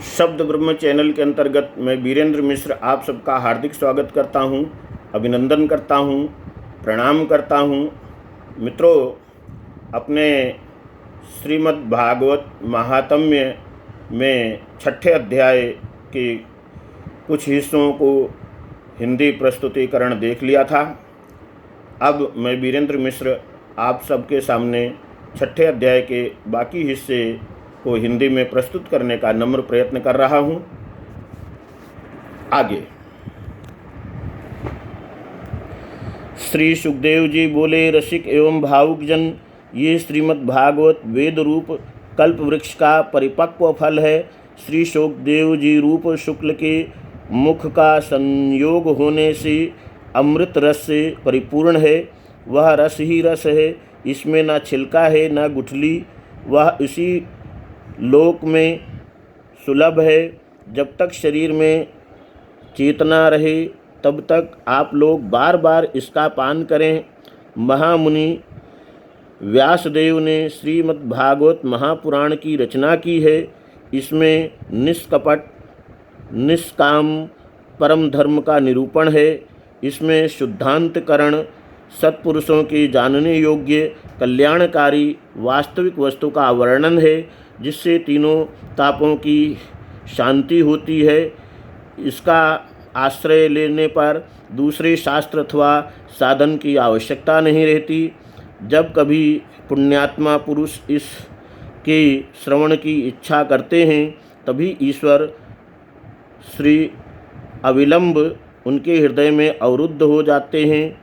शब्द ब्रह्म चैनल के अंतर्गत मैं वीरेंद्र मिश्र आप सबका हार्दिक स्वागत करता हूं, अभिनंदन करता हूं, प्रणाम करता हूं। मित्रों, अपने श्रीमद् भागवत महात्म्य में छठे अध्याय के कुछ हिस्सों को हिंदी प्रस्तुतिकरण देख लिया था। अब मैं वीरेंद्र मिश्र आप सबके सामने छठे अध्याय के बाकी हिस्से को हिंदी में प्रस्तुत करने का नम्र प्रयत्न कर रहा हूं। आगे श्री सुखदेव जी बोले, रसिक एवं भावुक जन, ये श्रीमद् भागवत वेद रूप कल्प वृक्ष का परिपक्व फल है। श्री सुखदेव जी रूप शुक्ल के मुख का संयोग होने से अमृत रस से परिपूर्ण है। वह रस ही रस है, इसमें न छिलका है न गुठली। वह इसी लोक में सुलभ है। जब तक शरीर में चेतना रहे तब तक आप लोग बार बार इसका पान करें। महामुनि व्यासदेव ने श्रीमद् भागवत महापुराण की रचना की है। इसमें निष्कपट निष्काम परम धर्म का निरूपण है। इसमें शुद्धांतकरण सत्पुरुषों के जानने योग्य कल्याणकारी वास्तविक वस्तु का वर्णन है, जिससे तीनों तापों की शांति होती है। इसका आश्रय लेने पर दूसरे शास्त्र अथवा साधन की आवश्यकता नहीं रहती। जब कभी पुण्यात्मा पुरुष इसके श्रवण की इच्छा करते हैं, तभी ईश्वर श्री अविलंब उनके हृदय में अवरुद्ध हो जाते हैं।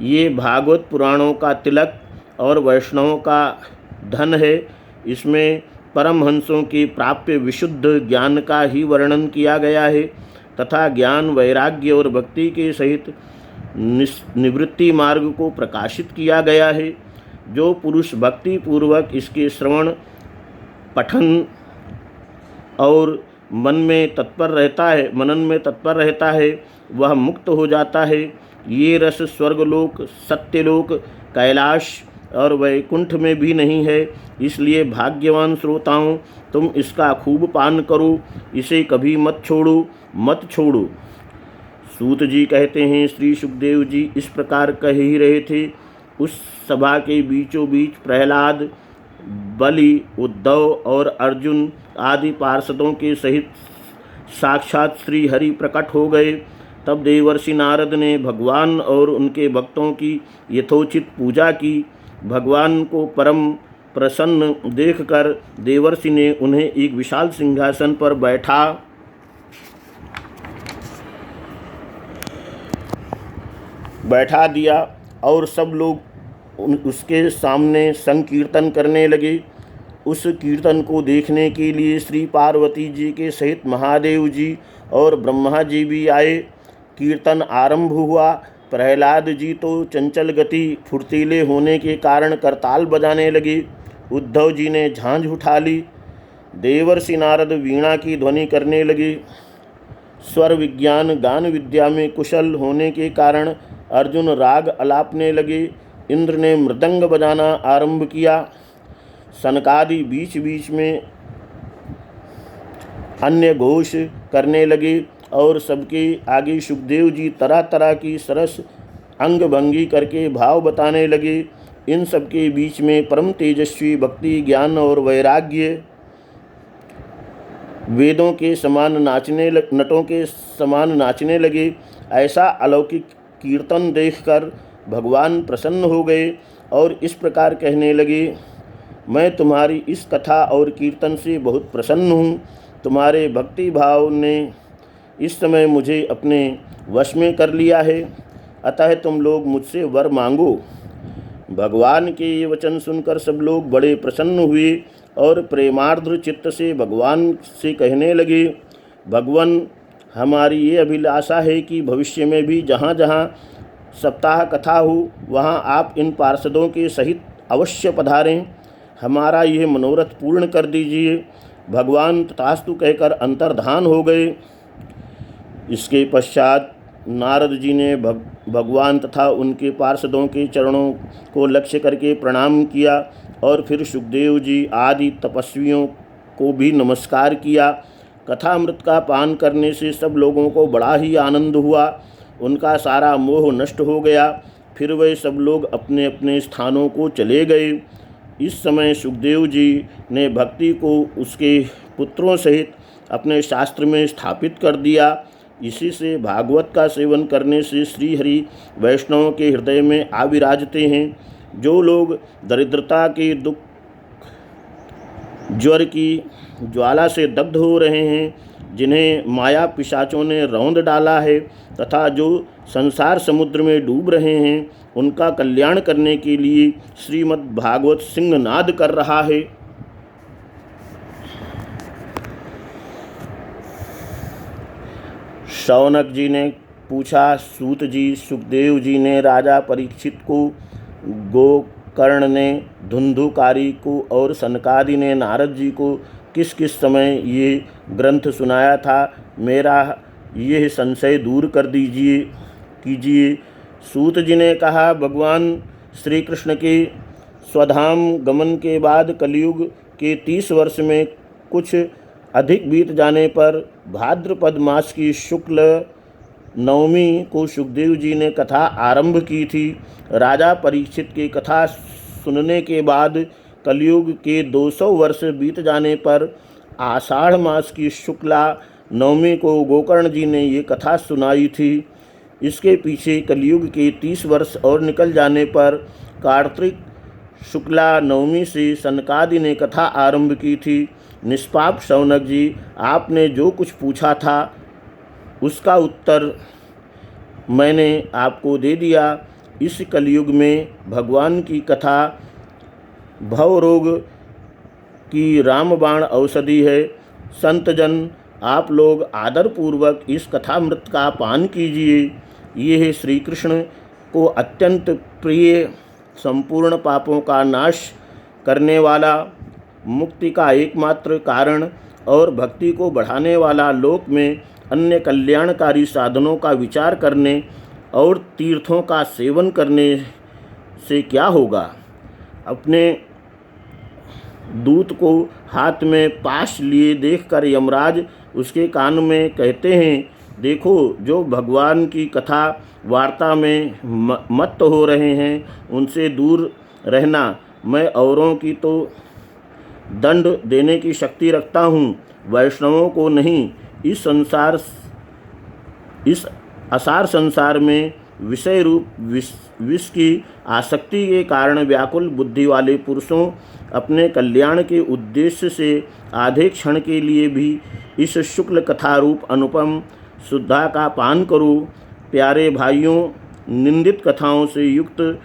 ये भागवत पुराणों का तिलक और वैष्णवों का धन है। इसमें परमहंसों के प्राप्य विशुद्ध ज्ञान का ही वर्णन किया गया है तथा ज्ञान, वैराग्य और भक्ति के सहित निवृत्ति मार्ग को प्रकाशित किया गया है। जो पुरुष भक्ति पूर्वक इसके श्रवण, पठन और मनन में तत्पर रहता है, वह मुक्त हो जाता है। ये रस स्वर्गलोक, सत्यलोक, कैलाश और वैकुंठ में भी नहीं है। इसलिए भाग्यवान श्रोताओं, तुम इसका खूब पान करो, इसे कभी मत छोड़ो। सूत जी कहते हैं, श्री सुखदेव जी इस प्रकार कह ही रहे थे। उस सभा के बीचों बीच प्रहलाद, बलि, उद्धव और अर्जुन आदि पार्षदों के सहित साक्षात श्री हरि प्रकट हो गए। तब देवर्षि नारद ने भगवान और उनके भक्तों की यथोचित पूजा की। भगवान को परम प्रसन्न देखकर देवर्षि ने उन्हें एक विशाल सिंहासन पर बैठा दिया और सब लोग उसके सामने संकीर्तन करने लगे। उस कीर्तन को देखने के लिए श्री पार्वती जी के सहित महादेव जी और ब्रह्मा जी भी आए। कीर्तन आरंभ हुआ। प्रहलाद जी तो चंचल गति फुर्तीले होने के कारण करताल बजाने लगे। उद्धव जी ने झांझ उठा ली। देवर्षि नारद वीणा की ध्वनि करने लगे। स्वर विज्ञान गान विद्या में कुशल होने के कारण अर्जुन राग अलापने लगे। इंद्र ने मृदंग बजाना आरंभ किया। सनकादि बीच बीच में अन्य घोष करने लगे और सबके आगे सुखदेव जी तरह तरह की सरस अंग भंगी करके भाव बताने लगे। इन सबके बीच में परम तेजस्वी भक्ति, ज्ञान और वैराग्य वेदों के समान नटों के समान नाचने लगे। ऐसा अलौकिक कीर्तन देखकर भगवान प्रसन्न हो गए और इस प्रकार कहने लगे, मैं तुम्हारी इस कथा और कीर्तन से बहुत प्रसन्न हूँ। तुम्हारे भक्ति भाव ने इस समय मुझे अपने वश में कर लिया है, अतः तुम लोग मुझसे वर मांगो। भगवान के ये वचन सुनकर सब लोग बड़े प्रसन्न हुए और प्रेमार्द्र चित्त से भगवान से कहने लगे, भगवान, हमारी ये अभिलाषा है कि भविष्य में भी जहाँ जहाँ सप्ताह कथा हो, वहाँ आप इन पार्षदों के सहित अवश्य पधारें। हमारा यह मनोरथ पूर्ण कर दीजिए। भगवान तथास्तु कहकर अंतर्धान हो गए। इसके पश्चात नारद जी ने भगवान तथा उनके पार्षदों के चरणों को लक्ष्य करके प्रणाम किया और फिर सुखदेव जी आदि तपस्वियों को भी नमस्कार किया कथामृत का पान करने से सब लोगों को बड़ा ही आनंद हुआ। उनका सारा मोह नष्ट हो गया। फिर वे सब लोग अपने अपने स्थानों को चले गए। इस समय सुखदेव जी ने भक्ति को उसके पुत्रों सहित अपने शास्त्र में स्थापित कर दिया। इसी से भागवत का सेवन करने से श्री हरि वैष्णवों के हृदय में आविराजते हैं। जो लोग दरिद्रता के दुख ज्वर की ज्वाला से दग्ध हो रहे हैं, जिन्हें माया पिशाचों ने रौंद डाला है, तथा जो संसार समुद्र में डूब रहे हैं, उनका कल्याण करने के लिए श्रीमद् भागवत सिंहनाद कर रहा है। शौनक जी ने पूछा, सूत जी, सुखदेव जी ने राजा परीक्षित को, गोकर्ण ने धुंधुकारी को और सनकादि ने नारद जी को किस किस समय ये ग्रंथ सुनाया था, मेरा यह संशय दूर कर कीजिए। सूत जी ने कहा, भगवान श्री कृष्ण के स्वधाम गमन के बाद कलयुग के 30 वर्ष में कुछ अधिक बीत जाने पर भाद्रपद मास की शुक्ल नवमी को सुखदेव जी ने कथा आरंभ की थी। राजा परीक्षित की कथा सुनने के बाद कलयुग के 200 वर्ष बीत जाने पर आषाढ़ मास की शुक्ला नवमी को गोकर्ण जी ने ये कथा सुनाई थी। इसके पीछे कलयुग के 30 वर्ष और निकल जाने पर कार्तिक शुक्ला नवमी से सनकादि ने कथा आरंभ की थी। निष्पाप शौनक जी, आपने जो कुछ पूछा था उसका उत्तर मैंने आपको दे दिया। इस कलयुग में भगवान की कथा भवरोग की रामबाण औषधि है। संतजन, आप लोग आदरपूर्वक इस कथामृत का पान कीजिए। यह श्री कृष्ण को अत्यंत प्रिय, संपूर्ण पापों का नाश करने वाला, मुक्ति का एकमात्र कारण और भक्ति को बढ़ाने वाला, लोक में अन्य कल्याणकारी साधनों का विचार करने और तीर्थों का सेवन करने से क्या होगा। अपने दूत को हाथ में पाश लिए देखकर यमराज उसके कान में कहते हैं, देखो, जो भगवान की कथा वार्ता में मत्त हो रहे हैं उनसे दूर रहना। मैं औरों की तो दंड देने की शक्ति रखता हूँ, वैष्णवों को नहीं। इस असार संसार में विषय रूप विष की आसक्ति के कारण व्याकुल बुद्धि वाले पुरुषों अपने कल्याण के उद्देश्य से आधे क्षण के लिए भी इस शुक्ल कथा रूप अनुपम शुद्धा का पान करो। प्यारे भाइयों, निंदित कथाओं से युक्त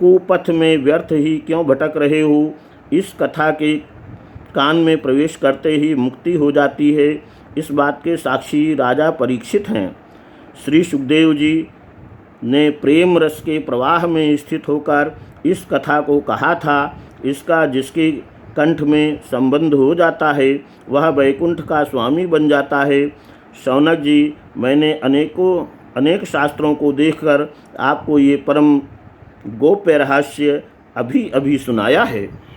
कुपथ में व्यर्थ ही क्यों भटक रहे हो। इस कथा के कान में प्रवेश करते ही मुक्ति हो जाती है। इस बात के साक्षी राजा परीक्षित हैं। श्री सुखदेव जी ने प्रेम रस के प्रवाह में स्थित होकर इस कथा को कहा था। इसका जिसके कंठ में संबंध हो जाता है वह वैकुंठ का स्वामी बन जाता है। शौनक जी, मैंने अनेक शास्त्रों को देखकर आपको ये परम गोप्य रहस्य अभी अभी सुनाया है।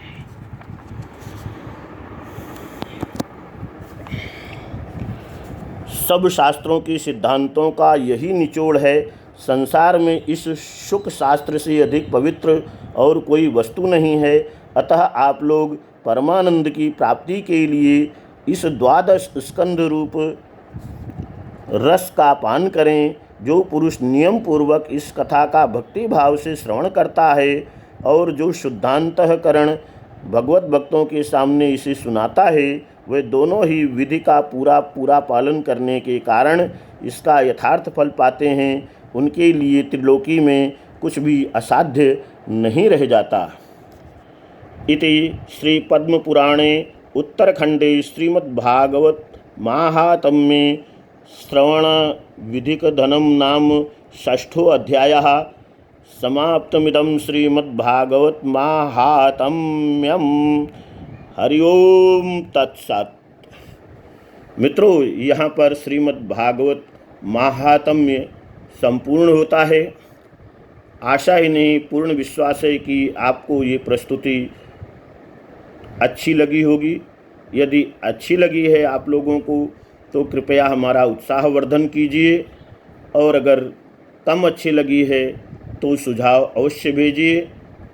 सब शास्त्रों के सिद्धांतों का यही निचोड़ है। संसार में इस शुक शास्त्र से अधिक पवित्र और कोई वस्तु नहीं है। अतः आप लोग परमानंद की प्राप्ति के लिए इस 12 स्कंध रूप रस का पान करें। जो पुरुष नियम पूर्वक इस कथा का भक्ति भाव से श्रवण करता है और जो शुद्धांतःकरण भगवत भक्तों के सामने इसे सुनाता है, वे दोनों ही विधि का पूरा पालन करने के कारण इसका यथार्थ फल पाते हैं। उनके लिए त्रिलोकी में कुछ भी असाध्य नहीं रह जाता। इति श्री पद्म पुराणे उत्तरखंडे श्रीमद्भागवत महात्म्ये श्रवण विधिक धनम नाम षष्ठो अध्यायः समाप्तमिदं श्रीमद्भागवत महात्म्यम्। हरि ओम तत्सत्। मित्रों, यहाँ पर श्रीमद्भागवत महात्म्य संपूर्ण होता है। आशा ही नहीं, पूर्ण विश्वास है कि आपको ये प्रस्तुति अच्छी लगी होगी। यदि अच्छी लगी है आप लोगों को तो कृपया हमारा उत्साहवर्धन कीजिए, और अगर कम अच्छी लगी है तो सुझाव अवश्य भेजिए।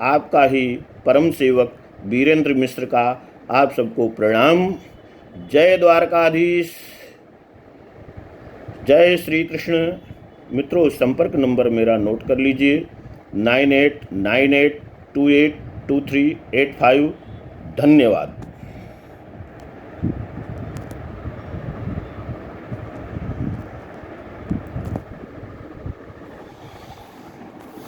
आपका ही परम सेवक वीरेंद्र मिश्र का आप सबको प्रणाम। जय द्वारकाधीश, जय श्री कृष्ण। मित्रों, संपर्क नंबर मेरा नोट कर लीजिए 9898282385। धन्यवाद।